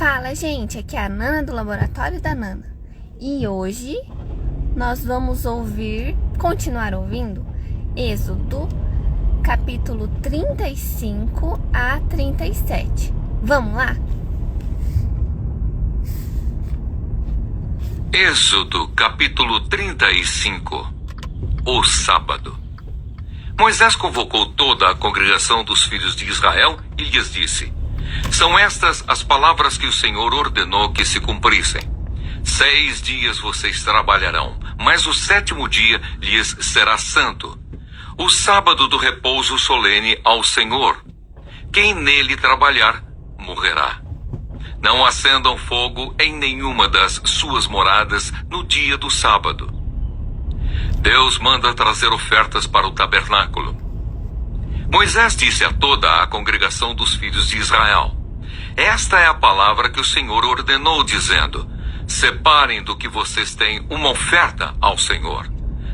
Fala, gente, aqui é a Nana do Laboratório da Nana. E hoje nós vamos continuar ouvindo Êxodo, capítulo 35 a 37. Vamos lá? Êxodo, capítulo 35. O sábado. Moisés convocou toda a congregação dos filhos de Israel e lhes disse: são estas as palavras que o Senhor ordenou que se cumprissem. 6 dias vocês trabalharão, mas o 7º dia lhes será santo, o sábado do repouso solene ao Senhor. Quem nele trabalhar, morrerá. Não acendam fogo em nenhuma das suas moradas no dia do sábado. Deus manda trazer ofertas para o tabernáculo. Moisés disse a toda a congregação dos filhos de Israel: esta é a palavra que o Senhor ordenou, dizendo: separem do que vocês têm uma oferta ao Senhor.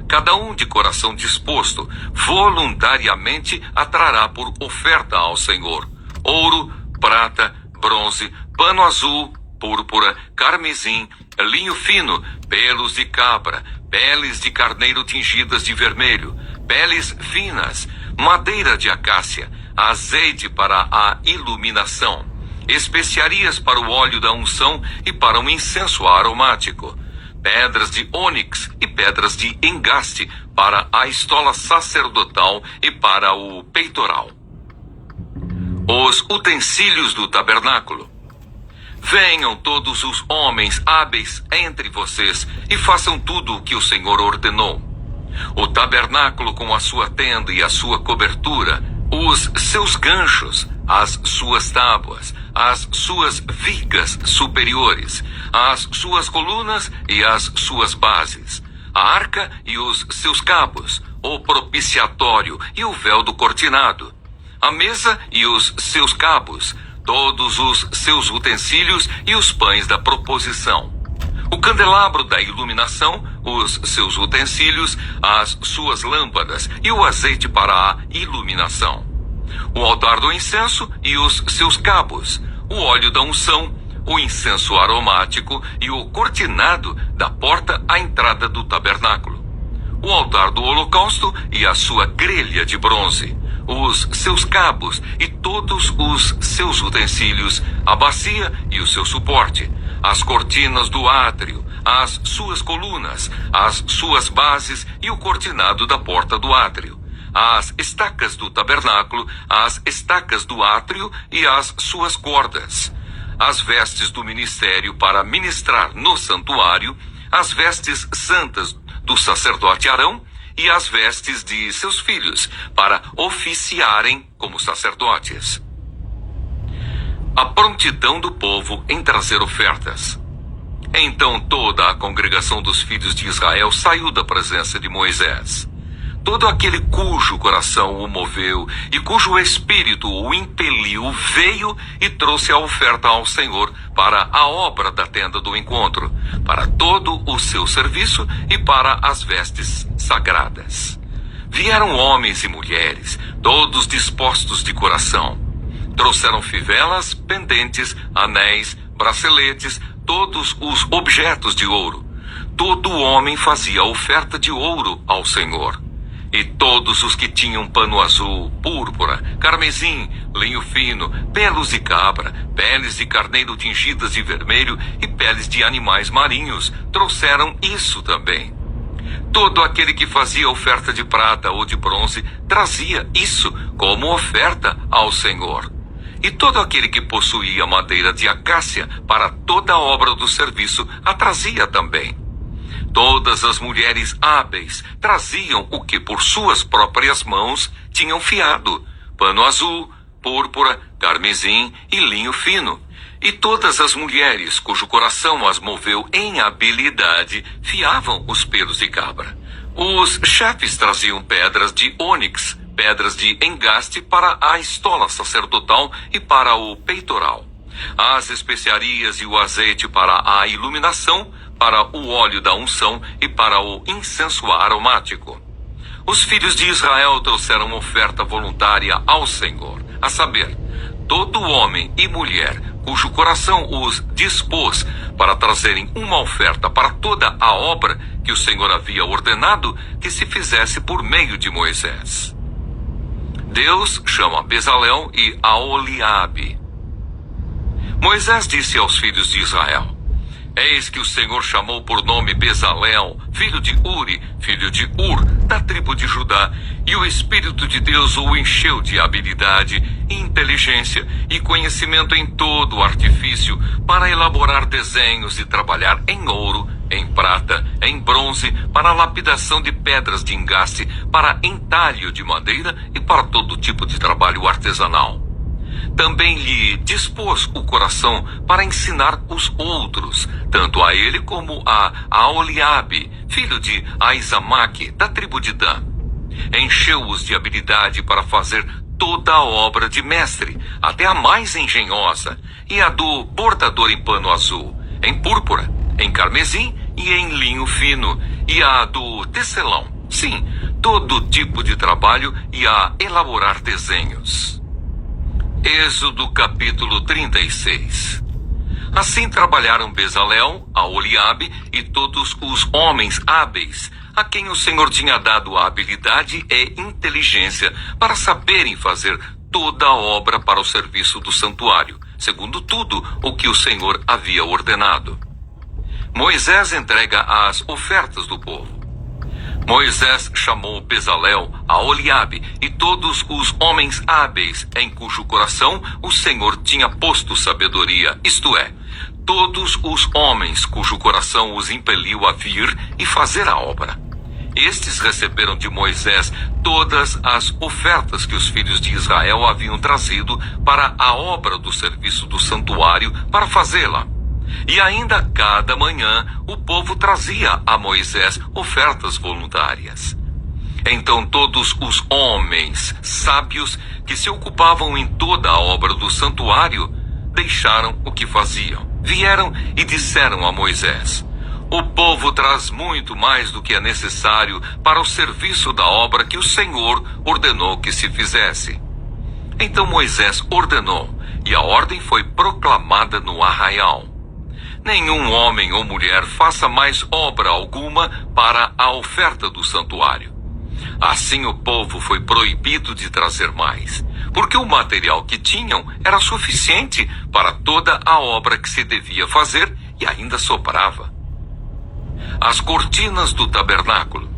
Cada um de coração disposto, voluntariamente a trará por oferta ao Senhor ouro, prata, bronze, pano azul, púrpura, carmesim, linho fino, pelos de cabra, peles de carneiro tingidas de vermelho, peles finas, madeira de acácia, azeite para a iluminação, especiarias para o óleo da unção e para um incenso aromático, pedras de ônix e pedras de engaste para a estola sacerdotal e para o peitoral. Os utensílios do tabernáculo. Venham todos os homens hábeis entre vocês e façam tudo o que o Senhor ordenou. O tabernáculo com a sua tenda e a sua cobertura, os seus ganchos, as suas tábuas, as suas vigas superiores, as suas colunas e as suas bases, a arca e os seus cabos, o propiciatório e o véu do cortinado, a mesa e os seus cabos, todos os seus utensílios e os pães da proposição, o candelabro da iluminação, os seus utensílios, as suas lâmpadas e o azeite para a iluminação, o altar do incenso e os seus cabos, o óleo da unção, o incenso aromático e o cortinado da porta à entrada do tabernáculo, o altar do holocausto e a sua grelha de bronze, os seus cabos e todos os seus utensílios, a bacia e o seu suporte, as cortinas do átrio, as suas colunas, as suas bases e o cortinado da porta do átrio, as estacas do tabernáculo, as estacas do átrio e as suas cordas, as vestes do ministério para ministrar no santuário, as vestes santas do sacerdote Arão e as vestes de seus filhos para oficiarem como sacerdotes. A prontidão do povo em trazer ofertas. Então toda a congregação dos filhos de Israel saiu da presença de Moisés. Todo aquele cujo coração o moveu e cujo espírito o impeliu veio e trouxe a oferta ao Senhor para a obra da tenda do encontro, para todo o seu serviço e para as vestes sagradas. Vieram homens e mulheres, todos dispostos de coração. Trouxeram fivelas, pendentes, anéis, braceletes, todos os objetos de ouro. Todo homem fazia oferta de ouro ao Senhor. E todos os que tinham pano azul, púrpura, carmesim, linho fino, pelos de cabra, peles de carneiro tingidas de vermelho e peles de animais marinhos, trouxeram isso também. Todo aquele que fazia oferta de prata ou de bronze trazia isso como oferta ao Senhor. E todo aquele que possuía madeira de acácia para toda a obra do serviço a trazia também. Todas as mulheres hábeis traziam o que por suas próprias mãos tinham fiado: pano azul, púrpura, carmesim e linho fino. E todas as mulheres cujo coração as moveu em habilidade fiavam os pelos de cabra. Os chefes traziam pedras de ônix, pedras de engaste para a estola sacerdotal e para o peitoral, as especiarias e o azeite para a iluminação, para o óleo da unção e para o incenso aromático. Os filhos de Israel trouxeram oferta voluntária ao Senhor, a saber, todo homem e mulher cujo coração os dispôs para trazerem uma oferta para toda a obra que o Senhor havia ordenado que se fizesse por meio de Moisés. Deus chama Bezalel e Aholiabe. Moisés disse aos filhos de Israel: Eis que o Senhor chamou por nome Bezalel, filho de Uri, filho de Ur, da tribo de Judá, e o Espírito de Deus o encheu de habilidade, inteligência e conhecimento em todo o artifício para elaborar desenhos e trabalhar em ouro, em prata, em bronze, para lapidação de pedras de engaste, para entalho de madeira e para todo tipo de trabalho artesanal. Também lhe dispôs o coração para ensinar os outros, tanto a ele como a Aholiabe, filho de Aizamaque, da tribo de Dan. Encheu-os de habilidade para fazer toda a obra de mestre, até a mais engenhosa, e a do bordador em pano azul, em púrpura, em carmesim e em linho fino, e a do tecelão, sim, todo tipo de trabalho e a elaborar desenhos. Êxodo capítulo 36. Assim trabalharam Bezalel, Aholiabe e todos os homens hábeis, a quem o Senhor tinha dado a habilidade e inteligência para saberem fazer toda a obra para o serviço do santuário, segundo tudo o que o Senhor havia ordenado. Moisés entrega as ofertas do povo. Moisés chamou Bezalel, Aholiabe e todos os homens hábeis, em cujo coração o Senhor tinha posto sabedoria, isto é, todos os homens cujo coração os impeliu a vir e fazer a obra. Estes receberam de Moisés todas as ofertas que os filhos de Israel haviam trazido para a obra do serviço do santuário para fazê-la. E ainda cada manhã o povo trazia a Moisés ofertas voluntárias. Então todos os homens sábios que se ocupavam em toda a obra do santuário deixaram o que faziam, vieram e disseram a Moisés: O povo traz muito mais do que é necessário para o serviço da obra que o Senhor ordenou que se fizesse. Então Moisés ordenou, e a ordem foi proclamada no arraial: Nenhum homem ou mulher faça mais obra alguma para a oferta do santuário. Assim o povo foi proibido de trazer mais, porque o material que tinham era suficiente para toda a obra que se devia fazer e ainda sobrava. As cortinas do tabernáculo.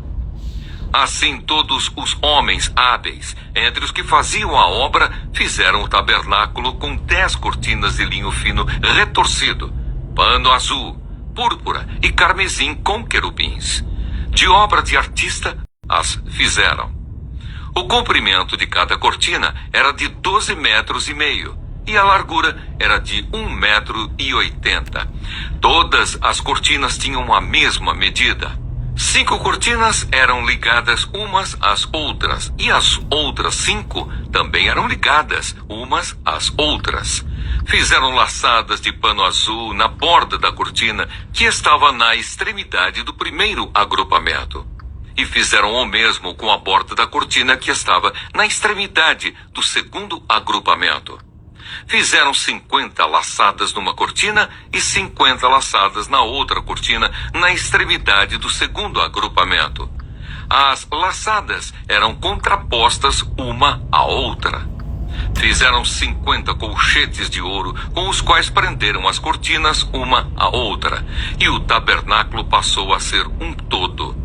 Assim todos os homens hábeis, entre os que faziam a obra, fizeram o tabernáculo com 10 cortinas de linho fino retorcido, pano azul, púrpura e carmesim com querubins. De obra de artista as fizeram. O comprimento de cada cortina era de 12 metros e meio, e a largura era de 1,80 metro. Todas as cortinas tinham a mesma medida. 5 cortinas eram ligadas umas às outras, e as outras 5 também eram ligadas umas às outras. Fizeram laçadas de pano azul na borda da cortina que estava na extremidade do primeiro agrupamento. E fizeram o mesmo com a borda da cortina que estava na extremidade do segundo agrupamento. Fizeram 50 laçadas numa cortina e 50 laçadas na outra cortina na extremidade do segundo agrupamento. As laçadas eram contrapostas uma à outra. Fizeram 50 colchetes de ouro com os quais prenderam as cortinas uma à outra, e o tabernáculo passou a ser um todo.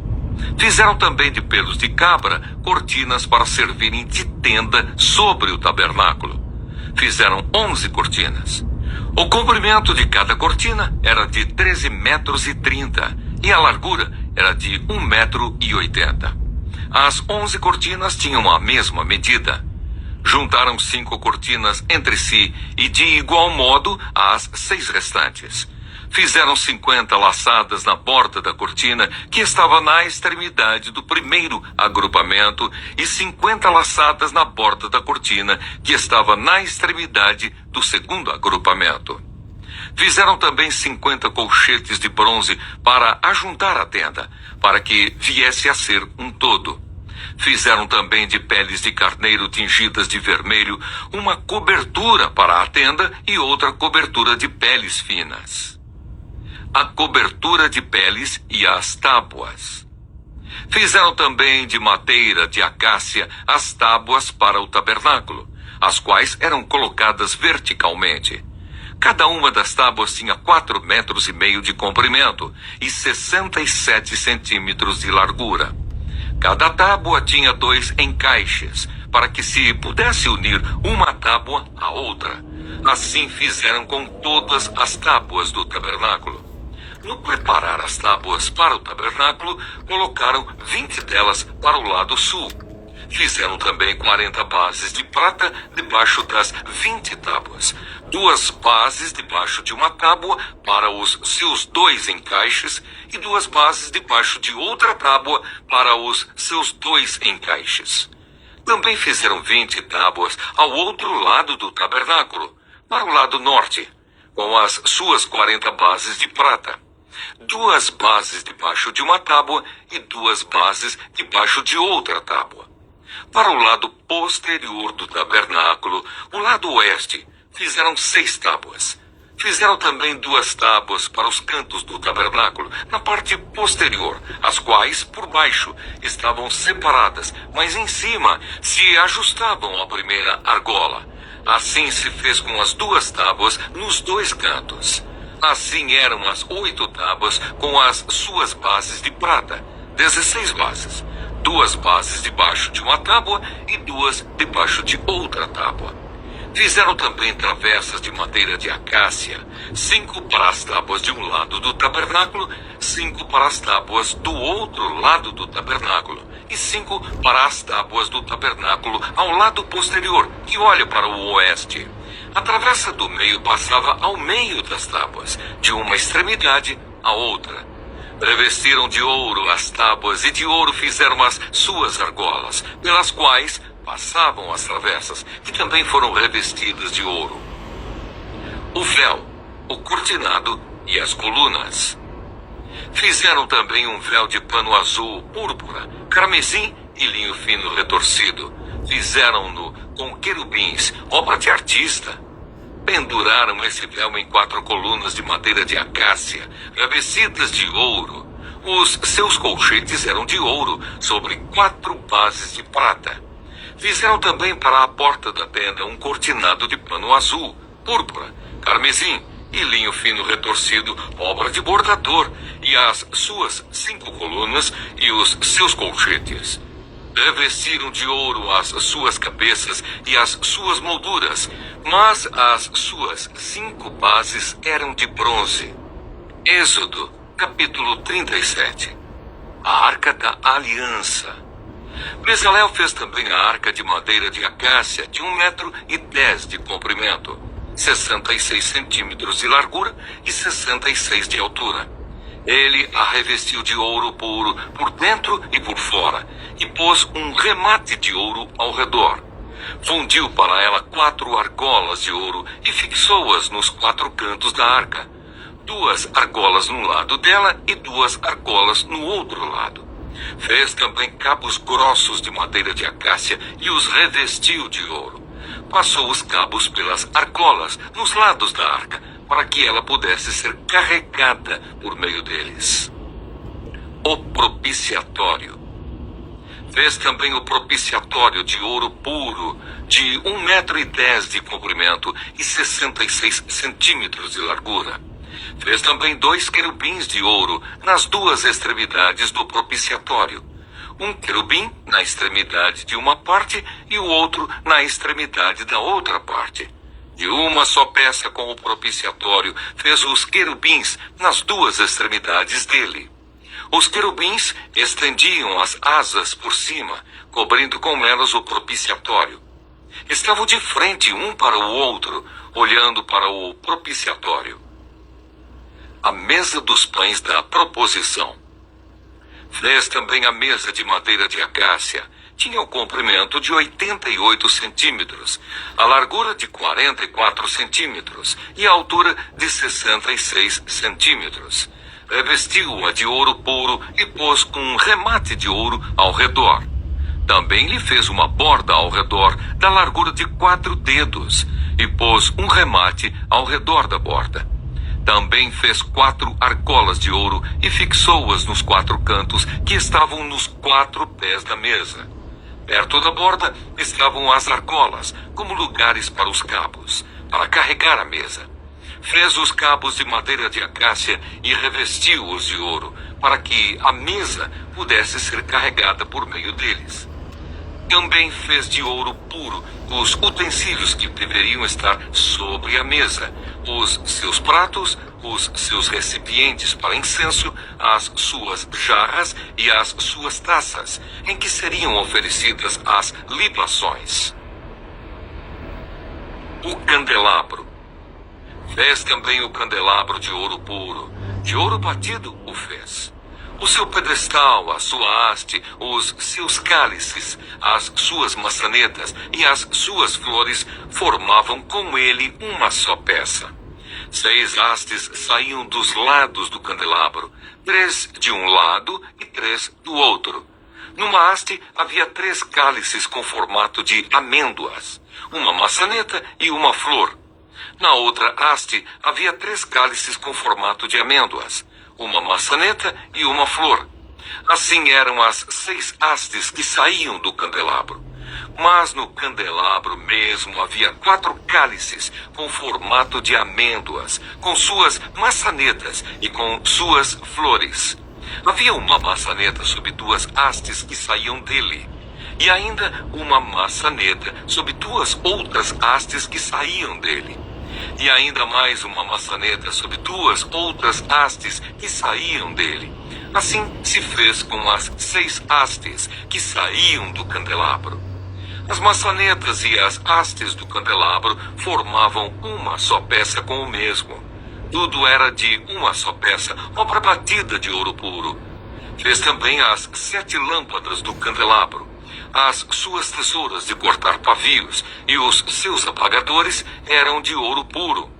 Fizeram também de pelos de cabra cortinas para servirem de tenda sobre o tabernáculo. Fizeram 11 cortinas. O comprimento de cada cortina era de 13,30 metros e a largura era de 1,80 metro. As 11 cortinas tinham a mesma medida. Juntaram 5 cortinas entre si e de igual modo as 6 restantes. Fizeram 50 laçadas na borda da cortina que estava na extremidade do primeiro agrupamento e 50 laçadas na borda da cortina que estava na extremidade do segundo agrupamento. Fizeram também 50 colchetes de bronze para ajuntar a tenda, para que viesse a ser um todo. Fizeram também de peles de carneiro tingidas de vermelho uma cobertura para a tenda e outra cobertura de peles finas. A cobertura de peles e as tábuas. Fizeram também de madeira de acácia as tábuas para o tabernáculo, as quais eram colocadas verticalmente. Cada uma das tábuas tinha 4,5 metros de comprimento e 67 centímetros de largura. Cada tábua tinha 2 encaixes, para que se pudesse unir uma tábua à outra. Assim fizeram com todas as tábuas do tabernáculo. No preparar as tábuas para o tabernáculo, colocaram 20 delas para o lado sul. Fizeram também 40 bases de prata debaixo das 20 tábuas. 2 bases debaixo de uma tábua para os seus 2 encaixes e 2 bases debaixo de outra tábua para os seus 2 encaixes. Também fizeram 20 tábuas ao outro lado do tabernáculo, para o lado norte, com as suas 40 bases de prata. 2 bases debaixo de uma tábua e 2 bases debaixo de outra tábua. Para o lado posterior do tabernáculo, o lado oeste, fizeram 6 tábuas. Fizeram também 2 tábuas para os cantos do tabernáculo, na parte posterior, as quais, por baixo, estavam separadas, mas em cima se ajustavam à primeira argola. Assim se fez com as 2 tábuas nos 2 cantos. Assim eram as 8 tábuas com as suas bases de prata, 16 bases. 2 bases debaixo de uma tábua e 2 debaixo de outra tábua. Fizeram também travessas de madeira de acácia, 5 para as tábuas de um lado do tabernáculo, 5 para as tábuas do outro lado do tabernáculo, e 5 para as tábuas do tabernáculo ao lado posterior, que olha para o oeste. A travessa do meio passava ao meio das tábuas, de uma extremidade à outra. Revestiram de ouro as tábuas e de ouro fizeram as suas argolas, pelas quais passavam as travessas, que também foram revestidas de ouro. O véu, o cortinado e as colunas. Fizeram também um véu de pano azul, púrpura, carmesim e linho fino retorcido. Fizeram-no com querubins, obra de artista. Penduraram esse véu em 4 colunas de madeira de acácia, revestidas de ouro. Os seus colchetes eram de ouro, sobre 4 bases de prata. Fizeram também para a porta da tenda um cortinado de pano azul, púrpura, carmesim e linho fino retorcido, obra de bordador, e as suas 5 colunas e os seus colchetes. Revestiram de ouro as suas cabeças e as suas molduras, mas as suas 5 bases eram de bronze. Êxodo, capítulo 37. A Arca da Aliança. Bezalel fez também a arca de madeira de acácia de 1,10 metros de comprimento, 66 centímetros de largura e 66 de altura. Ele a revestiu de ouro puro por dentro e por fora, e pôs um remate de ouro ao redor. Fundiu para ela 4 argolas de ouro e fixou-as nos 4 cantos da arca. 2 argolas num lado dela e 2 argolas no outro lado. Fez também cabos grossos de madeira de acácia e os revestiu de ouro. Passou os cabos pelas argolas nos lados da arca, para que ela pudesse ser carregada por meio deles. O propiciatório. Fez também o propiciatório de ouro puro, de 1,10 metros de comprimento e 66 centímetros de largura. Fez também 2 querubins de ouro nas 2 extremidades do propiciatório. Um querubim na extremidade de uma parte e o outro na extremidade da outra parte. De uma só peça com o propiciatório, fez os querubins nas 2 extremidades dele. Os querubins estendiam as asas por cima, cobrindo com elas o propiciatório. Estavam de frente um para o outro, olhando para o propiciatório. A mesa dos pães da proposição. Fez também a mesa de madeira de acácia. Tinha o comprimento de 88 centímetros, a largura de 44 centímetros e a altura de 66 centímetros. Revestiu-a de ouro puro e pôs um remate de ouro ao redor. Também lhe fez uma borda ao redor da largura de 4 dedos e pôs um remate ao redor da borda. Também fez 4 argolas de ouro e fixou-as nos 4 cantos que estavam nos 4 pés da mesa. Perto da borda estavam as argolas, como lugares para os cabos, para carregar a mesa. Fez os cabos de madeira de acácia e revestiu-os de ouro, para que a mesa pudesse ser carregada por meio deles. Também fez de ouro puro os utensílios que deveriam estar sobre a mesa, os seus pratos, os seus recipientes para incenso, as suas jarras e as suas taças, em que seriam oferecidas as libações. O candelabro. Fez também o candelabro de ouro puro, de ouro batido o fez. O seu pedestal, a sua haste, os seus cálices, as suas maçanetas e as suas flores formavam com ele uma só peça. 6 hastes saíam dos lados do candelabro, 3 de um lado e 3 do outro. Numa haste havia 3 cálices com formato de amêndoas, uma maçaneta e uma flor. Na outra haste havia 3 cálices com formato de amêndoas, uma maçaneta e uma flor. Assim eram as 6 hastes que saíam do candelabro. Mas no candelabro mesmo havia 4 cálices com formato de amêndoas, com suas maçanetas e com suas flores. Havia uma maçaneta sob 2 hastes que saíam dele, e ainda uma maçaneta sob 2 outras hastes que saíam dele. E ainda mais uma maçaneta sob 2 outras hastes que saíam dele. Assim se fez com as 6 hastes que saíam do candelabro. As maçanetas e as hastes do candelabro formavam uma só peça com o mesmo. Tudo era de uma só peça, obra batida de ouro puro. Fez também as 7 lâmpadas do candelabro. As suas tesouras de cortar pavios e os seus apagadores eram de ouro puro.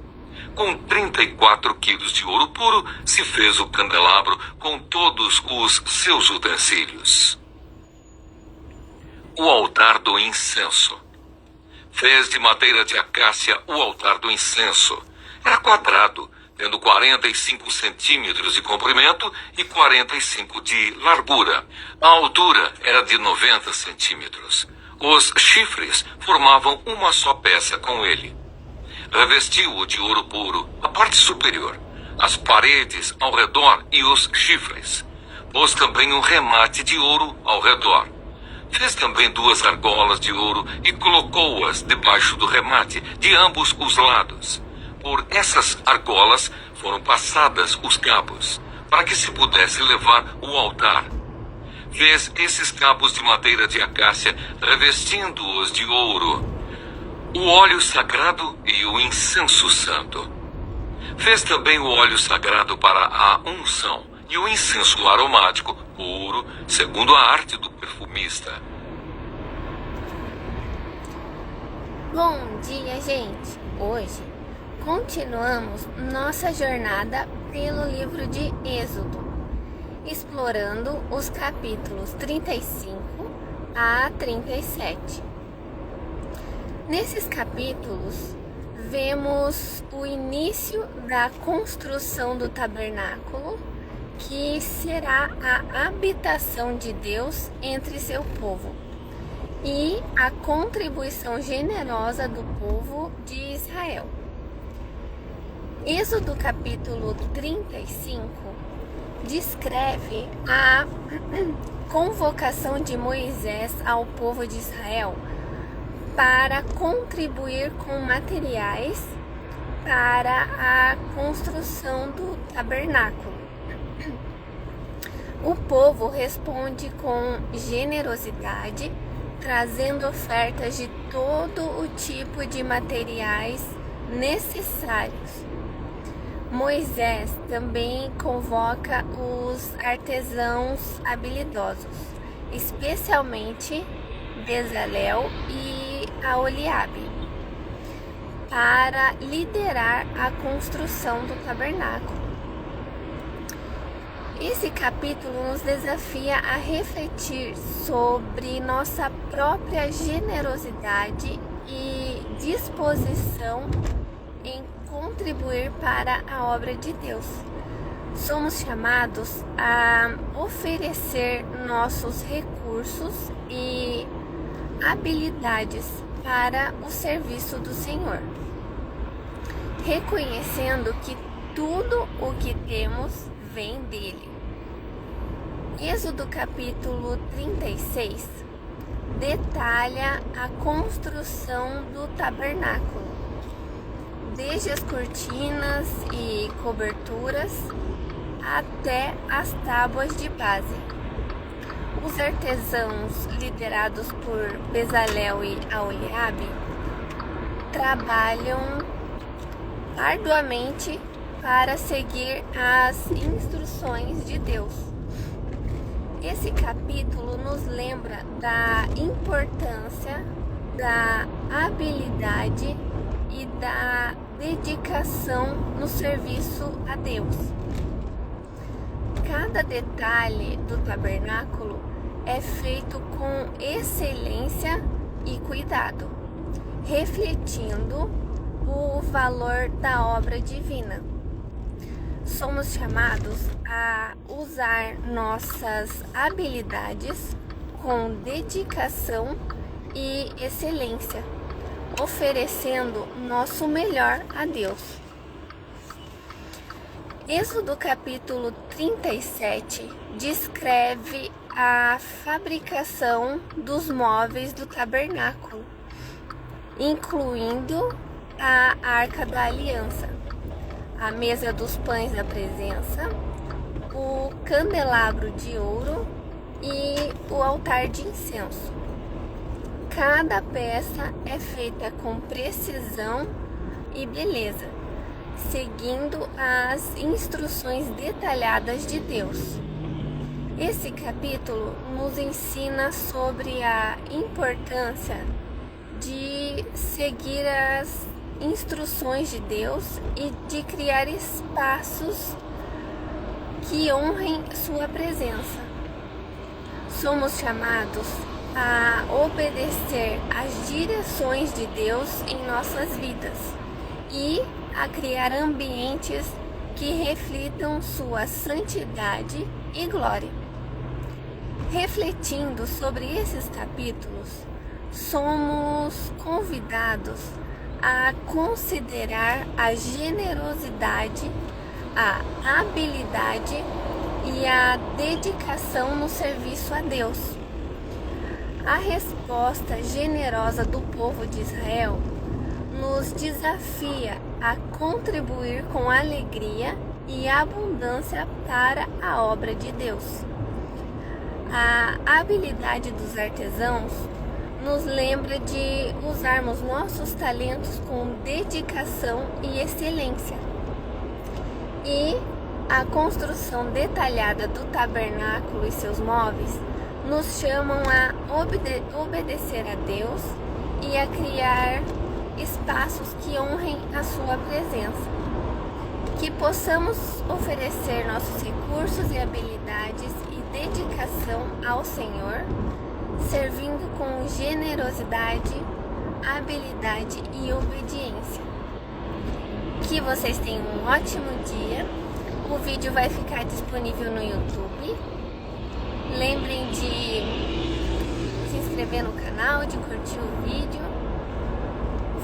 Com 34 quilos de ouro puro se fez o candelabro com todos os seus utensílios. O altar do incenso. Fez de madeira de acácia o altar do incenso. Era quadrado, tendo 45 centímetros de comprimento e 45 de largura. A altura era de 90 centímetros. Os chifres formavam uma só peça com ele. Revestiu-o de ouro puro, a parte superior, as paredes ao redor e os chifres. Pôs também um remate de ouro ao redor. Fez também 2 argolas de ouro e colocou-as debaixo do remate, de ambos os lados. Por essas argolas foram passadas os cabos, para que se pudesse levar o altar. Fez esses cabos de madeira de acácia, revestindo-os de ouro, o óleo sagrado e o incenso santo. Fez também o óleo sagrado para a unção e o incenso aromático puro, segundo a arte do perfumista. Bom dia, gente! Hoje continuamos nossa jornada pelo livro de Êxodo, explorando os capítulos 35 a 37. Nesses capítulos, vemos o início da construção do tabernáculo, que será a habitação de Deus entre seu povo, e a contribuição generosa do povo de Israel. Êxodo capítulo 35 descreve a convocação de Moisés ao povo de Israel para contribuir com materiais para a construção do tabernáculo. O povo responde com generosidade, trazendo ofertas de todo o tipo de materiais necessários. Moisés também convoca os artesãos habilidosos, especialmente Bezalel e Aholiabe, para liderar a construção do tabernáculo. Esse capítulo nos desafia a refletir sobre nossa própria generosidade e disposição em contribuir para a obra de Deus. Somos chamados a oferecer nossos recursos e habilidades para o serviço do Senhor, reconhecendo que tudo o que temos vem dele. Êxodo capítulo 36 detalha a construção do tabernáculo, desde as cortinas e coberturas até as tábuas de base. Os artesãos, liderados por Bezalel e Aholiabe, trabalham arduamente para seguir as instruções de Deus. Esse capítulo nos lembra da importância da habilidade e da dedicação no serviço a Deus. Cada detalhe do tabernáculo é feito com excelência e cuidado, refletindo o valor da obra divina. Somos chamados a usar nossas habilidades com dedicação e excelência, oferecendo nosso melhor a Deus. Êxodo capítulo 37 descreve a fabricação dos móveis do tabernáculo, incluindo a Arca da Aliança, a mesa dos pães da presença, o candelabro de ouro e o altar de incenso. Cada peça é feita com precisão e beleza, seguindo as instruções detalhadas de Deus. Esse capítulo nos ensina sobre a importância de seguir as instruções de Deus e de criar espaços que honrem sua presença. Somos chamados a obedecer às direções de Deus em nossas vidas e a criar ambientes que reflitam sua santidade e glória. Refletindo sobre esses capítulos, somos convidados a considerar a generosidade, a habilidade e a dedicação no serviço a Deus. A resposta generosa do povo de Israel nos desafia a contribuir com alegria e abundância para a obra de Deus. A habilidade dos artesãos nos lembra de usarmos nossos talentos com dedicação e excelência. E a construção detalhada do tabernáculo e seus móveis nos chamam a obedecer a Deus e a criar espaços que honrem a sua presença. Que possamos oferecer nossos recursos e habilidades e dedicação ao Senhor, servindo com generosidade, habilidade e obediência. Que vocês tenham um ótimo dia. O vídeo vai ficar disponível no YouTube. Lembrem de se inscrever no canal, de curtir o vídeo.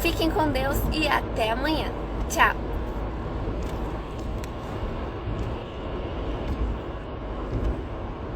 Fiquem com Deus e até amanhã. Tchau!